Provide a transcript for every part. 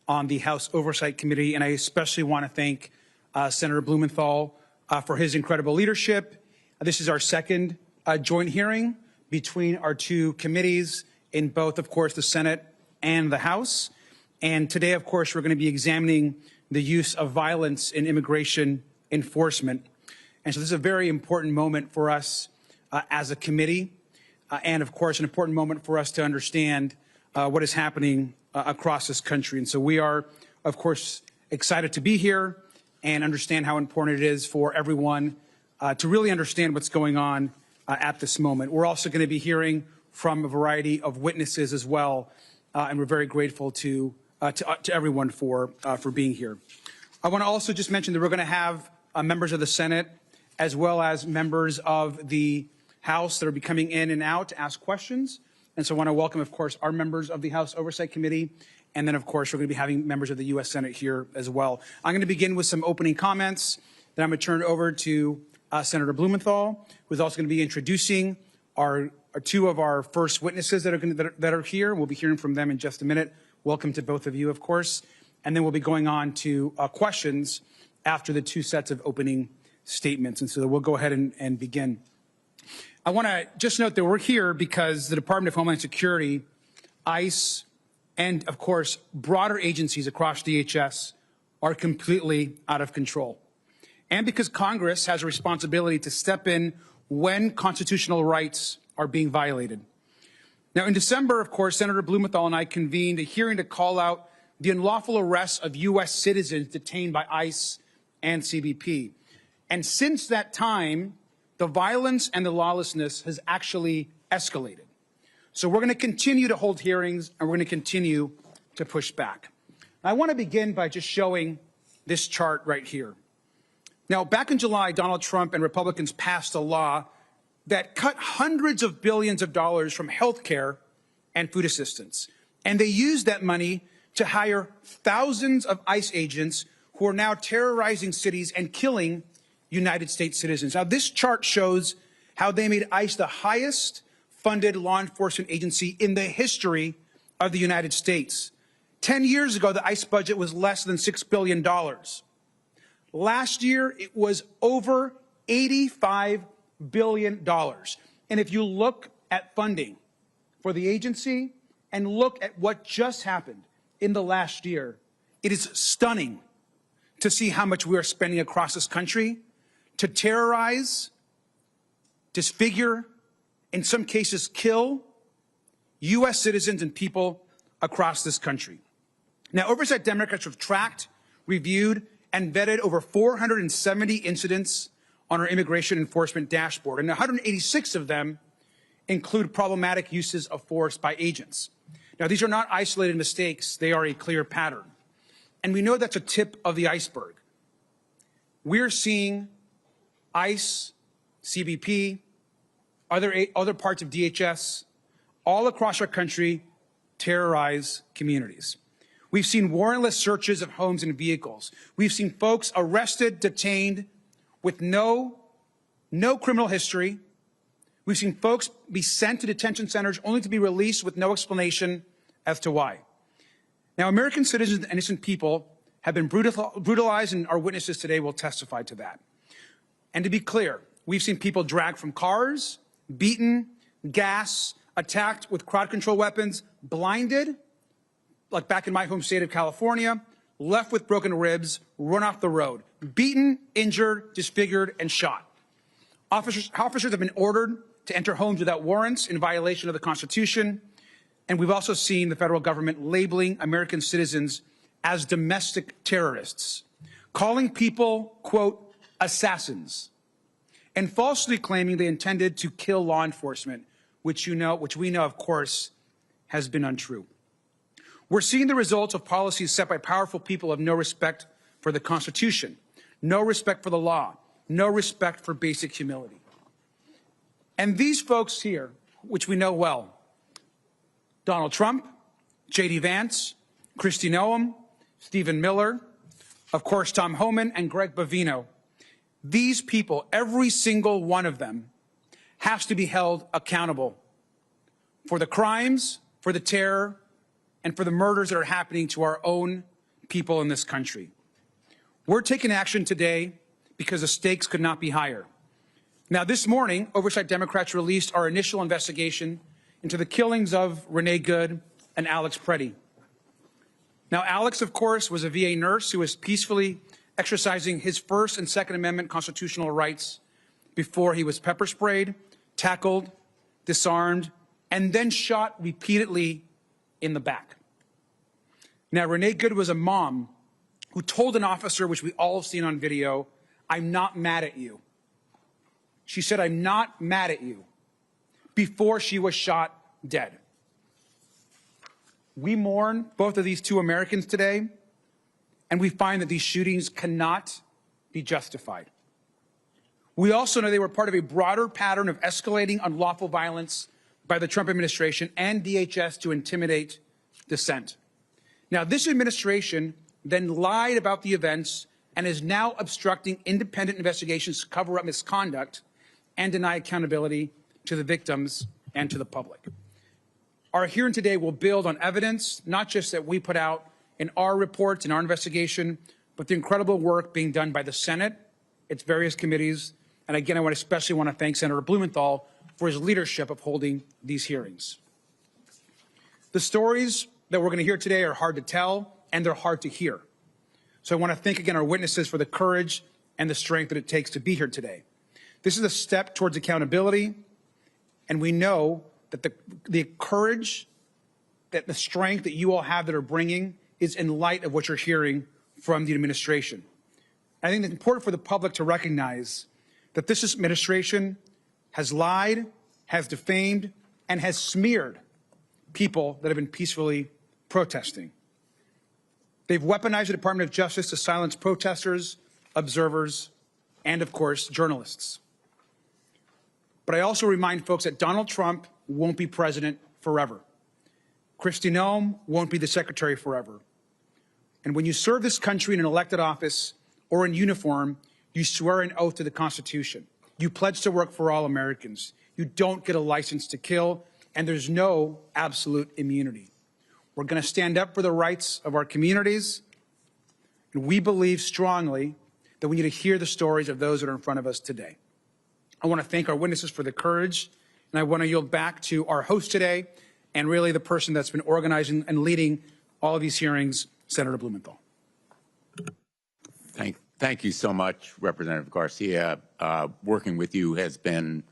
on the House Oversight Committee, and I especially want to thank Senator Blumenthal for his incredible leadership. This is our second joint hearing between our two committees in both, of course, the Senate and the House. And today, of course, we're going to be examining the use of violence in immigration enforcement. And so this is a very important moment for us as a committee, and of course, an important moment for us to understand what is happening across this country. And so we are, of course, excited to be here and understand how important it is for everyone to really understand what's going on at this moment. We're also going to be hearing from a variety of witnesses as well, and we're very grateful to everyone for being here. I want to also just mention that we're going to have members of the Senate as well as members of the House that will be coming in and out to ask questions. And so I want to welcome, of course, our members of the House Oversight Committee. And then, of course, we're going to be having members of the U.S. Senate here as well. I'm going to begin with some opening comments. Then I'm going to turn it over to Senator Blumenthal, who's also going to be introducing our two of our first witnesses that are here. We'll be hearing from them in just a minute. Welcome to both of you, of course. And then we'll be going on to questions after the two sets of opening statements. And so we'll go ahead and begin. I want to just note that we're here because the Department of Homeland Security, ICE, and, of course, broader agencies across DHS are completely out of control. And because Congress has a responsibility to step in when constitutional rights are being violated. Now, in December, of course, Senator Blumenthal and I convened a hearing to call out the unlawful arrests of U.S. citizens detained by ICE and CBP. And since that time, the violence and the lawlessness has actually escalated. So we're going to continue to hold hearings, and we're going to continue to push back. I want to begin by just showing this chart right here. Now, back in July, Donald Trump and Republicans passed a law that cut hundreds of billions of dollars from health care and food assistance. And they used that money to hire thousands of ICE agents who are now terrorizing cities and killing United States citizens. Now, this chart shows how they made ICE the highest funded law enforcement agency in the history of the United States. 10 years ago, the ICE budget was less than $6 billion. Last year, it was over $85 billion. And if you look at funding for the agency and look at what just happened in the last year, it is stunning to see how much we are spending across this country to terrorize, disfigure, in some cases kill U.S. citizens and people across this country. Now, Oversight Democrats have tracked, reviewed, and vetted over 470 incidents on our immigration enforcement dashboard, and 186 of them include problematic uses of force by agents. Now, these are not isolated mistakes. They are a clear pattern. And we know that's a tip of the iceberg. We're seeing ICE, CBP, other parts of DHS, all across our country terrorize communities. We've seen warrantless searches of homes and vehicles. We've seen folks arrested, detained with no criminal history. We've seen folks be sent to detention centers only to be released with no explanation as to why. Now, American citizens and innocent people have been brutalized, and our witnesses today will testify to that. And to be clear, we've seen people dragged from cars, beaten, gassed, attacked with crowd control weapons, blinded, like back in my home state of California, left with broken ribs, run off the road, beaten, injured, disfigured, and shot. Officers have been ordered to enter homes without warrants in violation of the Constitution. And we've also seen the federal government labeling American citizens as domestic terrorists, calling people, quote, assassins, and falsely claiming they intended to kill law enforcement, which we know, of course, has been untrue. We're seeing the results of policies set by powerful people of no respect for the Constitution, no respect for the law, no respect for basic humility. And these folks here, which we know well, Donald Trump, J.D. Vance, Kristi Noem, Stephen Miller, of course, Tom Homan, and Greg Bovino, these people, every single one of them, has to be held accountable for the crimes, for the terror, and for the murders that are happening to our own people in this country. We're taking action today because the stakes could not be higher. Now, this morning, Oversight Democrats released our initial investigation into the killings of Renee Good and Alex Preddy. Now, Alex, of course, was a VA nurse who was peacefully exercising his First and Second Amendment constitutional rights before he was pepper sprayed, tackled, disarmed, and then shot repeatedly in the back. Now, Renee Good was a mom who told an officer, which we all have seen on video, "I'm not mad at you." She said, "I'm not mad at you," before she was shot dead. We mourn both of these two Americans today, and we find that these shootings cannot be justified. We also know they were part of a broader pattern of escalating unlawful violence by the Trump administration and DHS to intimidate dissent. Now, this administration then lied about the events and is now obstructing independent investigations to cover up misconduct and deny accountability to the victims and to the public. Our hearing today will build on evidence, not just that we put out in our reports, in our investigation, but the incredible work being done by the Senate, its various committees. And again, I especially want to thank Senator Blumenthal for his leadership of holding these hearings. The stories that we're going to hear today are hard to tell, and they're hard to hear. So I want to thank again our witnesses for the courage and the strength that it takes to be here today. This is a step towards accountability, and we know that the courage, that the strength that you all have that are bringing is in light of what you're hearing from the administration. I think it's important for the public to recognize that this administration has lied, has defamed, and has smeared people that have been peacefully protesting. They've weaponized the Department of Justice to silence protesters, observers, and, of course, journalists. But I also remind folks that Donald Trump won't be president forever. Kristi Noem won't be the secretary forever. And when you serve this country in an elected office or in uniform, you swear an oath to the Constitution. You pledge to work for all Americans. You don't get a license to kill, and there's no absolute immunity. We're going to stand up for the rights of our communities, and we believe strongly that we need to hear the stories of those that are in front of us today. I want to thank our witnesses for the courage, and I want to yield back to our host today, and really the person that's been organizing and leading all of these hearings, Senator Blumenthal. Thank you so much, Representative Garcia. Working with you has been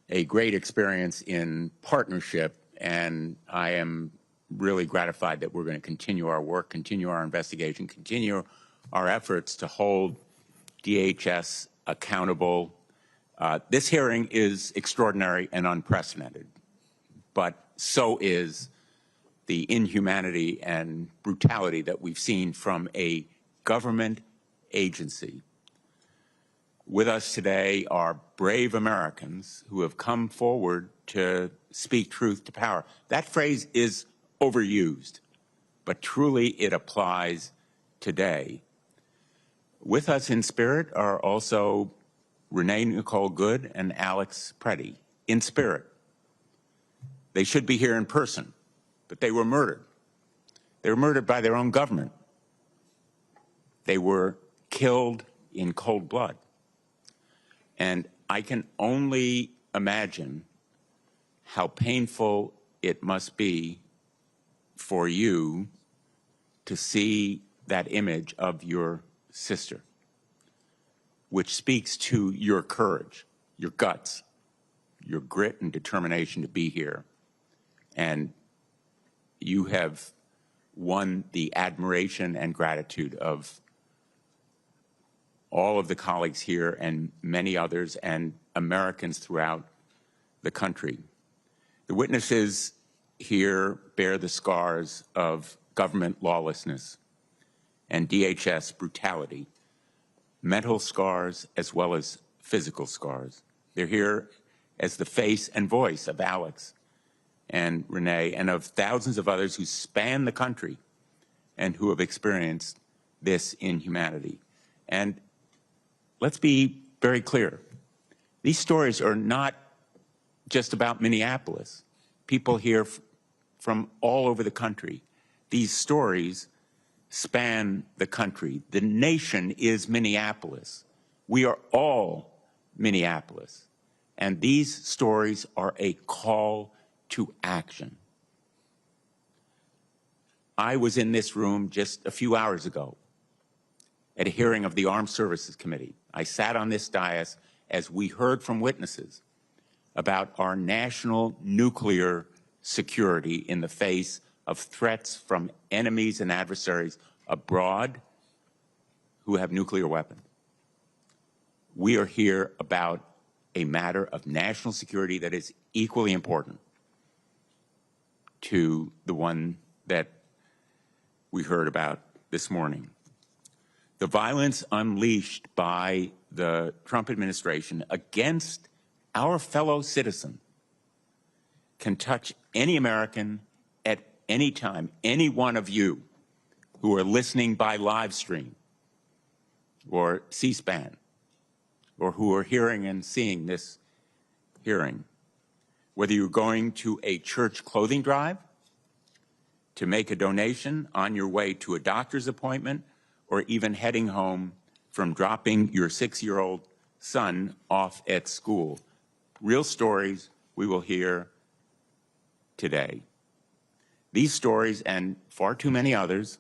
a great experience in partnership, and I am really gratified that we're going to continue our work, continue our investigation, continue our efforts to hold DHS accountable. This hearing is extraordinary and unprecedented, but so is the inhumanity and brutality that we've seen from a government agency. With us today are brave Americans who have come forward to speak truth to power. That phrase is overused, but truly it applies today. With us in spirit are also Renee Good and Alex Preddy, in spirit. They should be here in person, but they were murdered. They were murdered by their own government. They were killed in cold blood. And I can only imagine how painful it must be for you to see that image of your sister, which speaks to your courage, your guts, your grit and determination to be here. And you have won the admiration and gratitude of all of the colleagues here and many others and Americans throughout the country. The witnesses here bear the scars of government lawlessness and DHS brutality, mental scars as well as physical scars. They're here as the face and voice of Alex and Renee and of thousands of others who span the country and who have experienced this inhumanity. And let's be very clear. These stories are not just about Minneapolis. People here from all over the country. These stories span the country. The nation is Minneapolis. We are all Minneapolis. And these stories are a call to action. I was in this room just a few hours ago at a hearing of the Armed Services Committee. I sat on this dais as we heard from witnesses about our national nuclear security in the face of threats from enemies and adversaries abroad who have nuclear weapons. We are here about a matter of national security that is equally important to the one that we heard about this morning. The violence unleashed by the Trump administration against our fellow citizen can touch any American at any time, any one of you who are listening by live stream or C-SPAN, or who are hearing and seeing this hearing. Whether you're going to a church clothing drive, to make a donation on your way to a doctor's appointment, or even heading home from dropping your 6-year-old son off at school. Real stories we will hear today. These stories, and far too many others,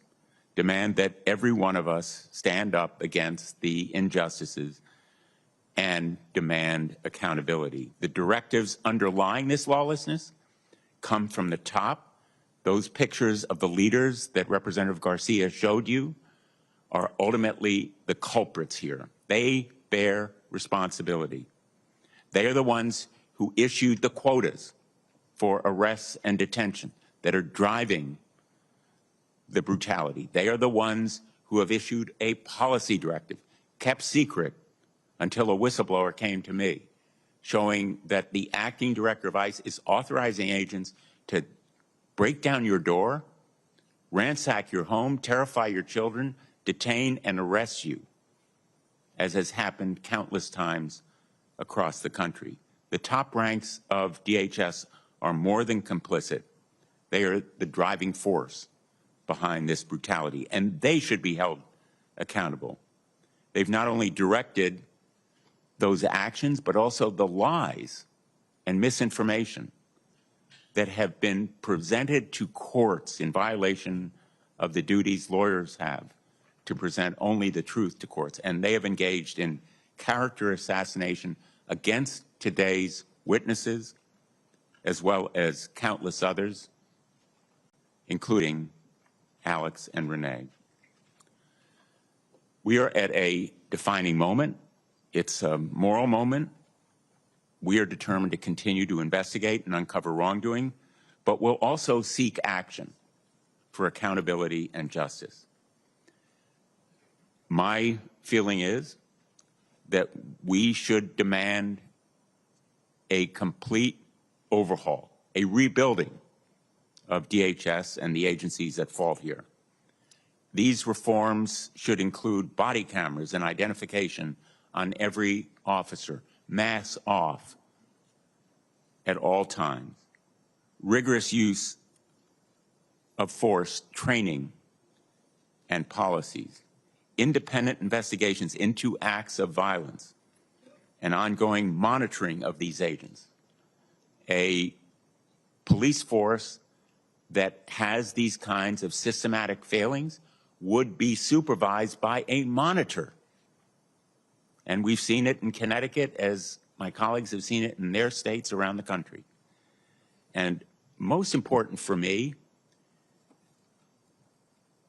demand that every one of us stand up against the injustices and demand accountability. The directives underlying this lawlessness come from the top. Those pictures of the leaders that Representative Garcia showed you are ultimately the culprits here. They bear responsibility. They are the ones who issued the quotas for arrests and detention that are driving the brutality. They are the ones who have issued a policy directive, kept secret until a whistleblower came to me, showing that the acting director of ICE is authorizing agents to break down your door, ransack your home, terrify your children, detain and arrest you, as has happened countless times across the country. The top ranks of DHS are more than complicit. They are the driving force behind this brutality, and they should be held accountable. They've not only directed those actions, but also the lies and misinformation that have been presented to courts in violation of the duties lawyers have to present only the truth to courts. And they have engaged in character assassination against today's witnesses, as well as countless others, including Alex and Renee. We are at a defining moment. It's a moral moment. We are determined to continue to investigate and uncover wrongdoing, but we'll also seek action for accountability and justice. My feeling is that we should demand a complete overhaul, a rebuilding of DHS and the agencies that fall here. These reforms should include body cameras and identification on every officer, masks off at all times, rigorous use of force training and policies, independent investigations into acts of violence, and ongoing monitoring of these agents, a police force that has these kinds of systematic failings would be supervised by a monitor. And we've seen it in Connecticut, as my colleagues have seen it in their states around the country. And most important for me,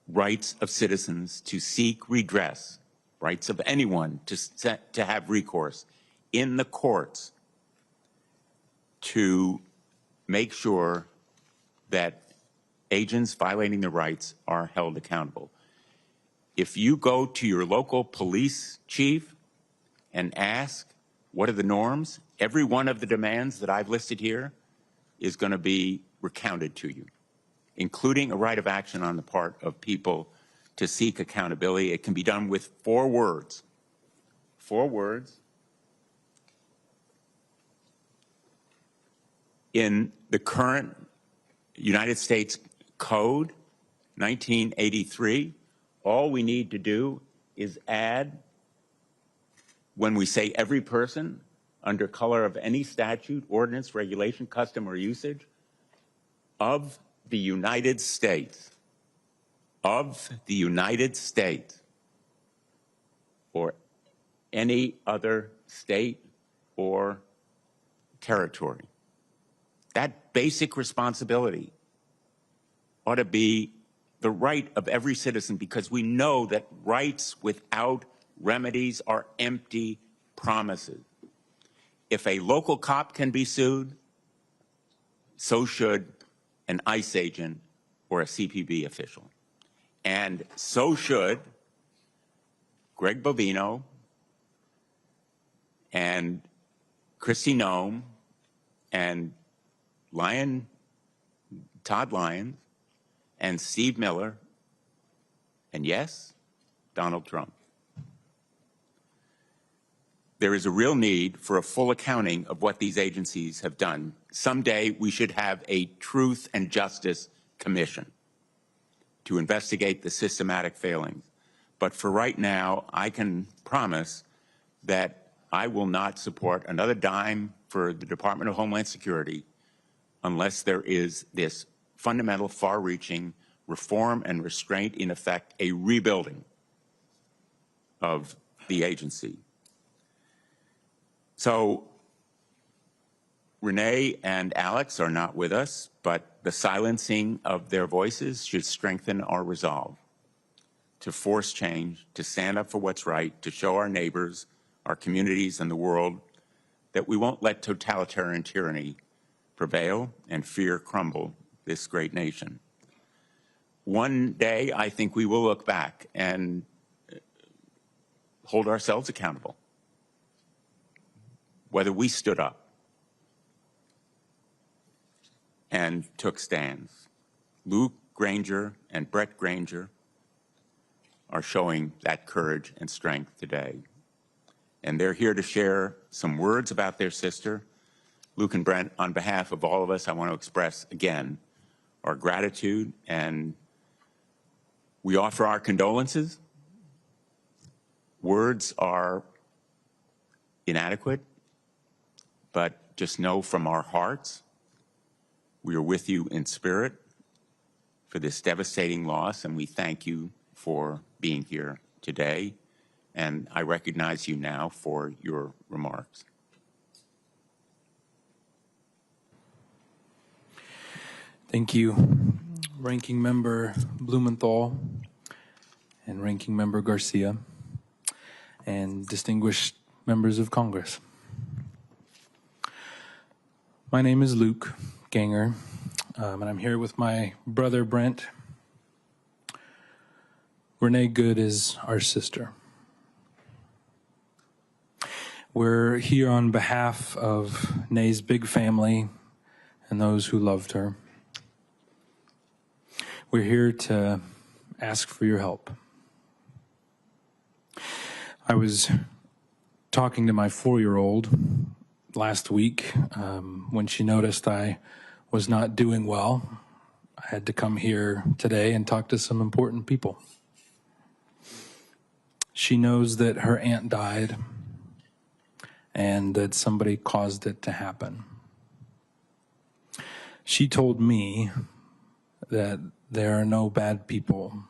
rights of citizens to seek redress, rights of anyone to have recourse in the courts to make sure that agents violating their rights are held accountable. If you go to your local police chief and ask, what are the norms? Every one of the demands that I've listed here is going to be recounted to you, including a right of action on the part of people to seek accountability. It can be done with 4 words. 4 words. In the current United States Code, 1983. All we need to do is add, when we say every person, under color of any statute, ordinance, regulation, custom, or usage of the United States, or any other state or territory. That basic responsibility ought to be the right of every citizen, because we know that rights without remedies are empty promises. If a local cop can be sued, so should an ICE agent or a CPB official. And so should Greg Bovino and Kristi Noem and Todd Lyons and Steve Miller, and yes, Donald Trump. There is a real need for a full accounting of what these agencies have done. Someday we should have a Truth and Justice Commission to investigate the systematic failings. But for right now, I can promise that I will not support another dime for the Department of Homeland Security unless there is this fundamental, far-reaching reform and restraint, in effect, a rebuilding of the agency. So Renee and Alex are not with us, but the silencing of their voices should strengthen our resolve to force change, to stand up for what's right, to show our neighbors, our communities, and the world that we won't let totalitarian tyranny prevail and fear crumble this great nation. One day, I think we will look back and hold ourselves accountable, whether we stood up and took stands. Luke Ganger and Brent Ganger are showing that courage and strength today. And they're here to share some words about their sister. Luke and Brent, on behalf of all of us, I want to express again our gratitude, and we offer our condolences. Words are inadequate, but just know from our hearts, we are with you in spirit for this devastating loss, and we thank you for being here today. And I recognize you now for your remarks. Thank you, Ranking Member Blumenthal and Ranking Member Garcia, and distinguished members of Congress. My name is Luke Ganger, and I'm here with my brother Brent. Renee Good is our sister. We're here on behalf of Nae's big family and those who loved her. We're here to ask for your help. I was talking to my 4-year-old last week when she noticed I was not doing well. I had to come here today and talk to some important people. She knows that her aunt died and that somebody caused it to happen. She told me that there are no bad people